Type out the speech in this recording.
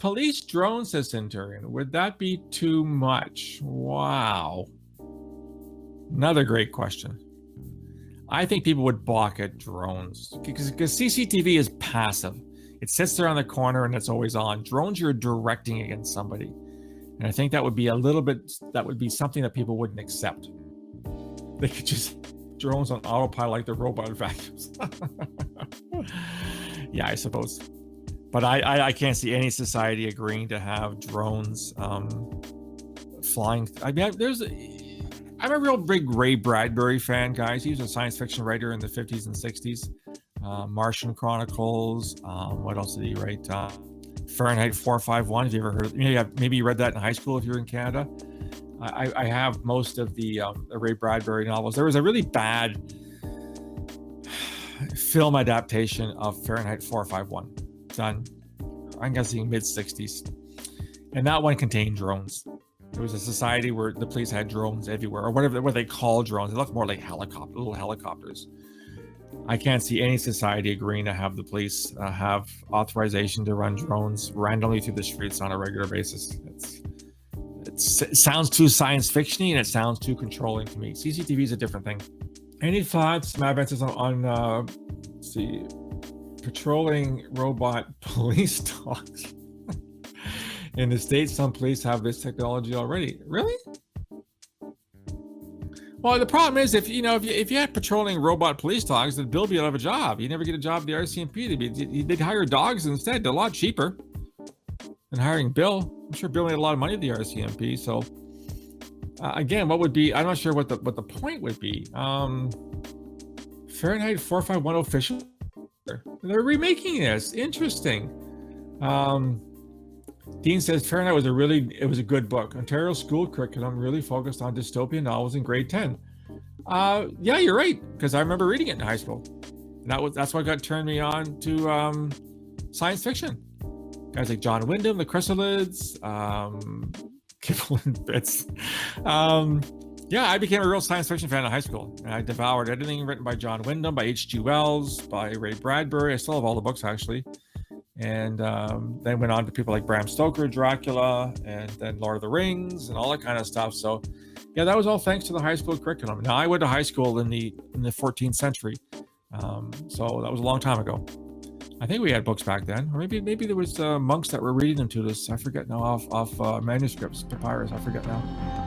police drone, says Centurion. Would that be too much? Wow. Another great question. I think people would balk at drones because CCTV is passive. It sits there on the corner and it's always on. Drones, you're directing against somebody. And I think that would be something that people wouldn't accept. They could just drones on autopilot like the robot vacuums. Yeah, I suppose. But I can't see any society agreeing to have drones flying. I mean, I'm a real big Ray Bradbury fan, guys. He was a science fiction writer in the 50s and 60s. Martian Chronicles. What else did he write? Fahrenheit 451. Have you ever heard? Maybe you read that in high school if you're in Canada. I have most of the Ray Bradbury novels. There was a really bad film adaptation of Fahrenheit 451 done, I'm guessing mid-60s, and that one contained drones. There was a society where the police had drones everywhere, or whatever what they call drones. They look more like little helicopters. I can't see any society agreeing to have the police have authorization to run drones randomly through the streets on a regular basis. It sounds too science fiction-y and it sounds too controlling to me. CCTV is a different thing. Any thoughts, Matt Benson, on let's see, patrolling robot police dogs? In the States, some police have this technology already. Really? Well, the problem is if you had patrolling robot police dogs, then Bill would be out of a job. You'd never get a job at the RCMP. They'd hire dogs instead. They're a lot cheaper than hiring Bill. I'm sure Bill made a lot of money at the RCMP. So again, what would be? I'm not sure what the point would be. Fahrenheit 451 official. They're remaking this. Interesting. Dean says Fahrenheit was a good book. Ontario school curriculum really focused on dystopian novels in grade 10. Yeah, you're right, because I remember reading it in high school. That's what got turned me on to science fiction. Guys like John Wyndham, the Chrysalids, Kibble and Bits. Yeah, I became a real science fiction fan in high school. And I devoured anything written by John Wyndham, by H.G. Wells, by Ray Bradbury. I still have all the books, actually. And then went on to people like Bram Stoker, Dracula, and then Lord of the Rings, and all that kind of stuff. So, yeah, that was all thanks to the high school curriculum. Now, I went to high school in the 14th century, so that was a long time ago. I think we had books back then, or maybe there was monks that were reading them to us. I forget now, off manuscripts, papyrus. I forget now.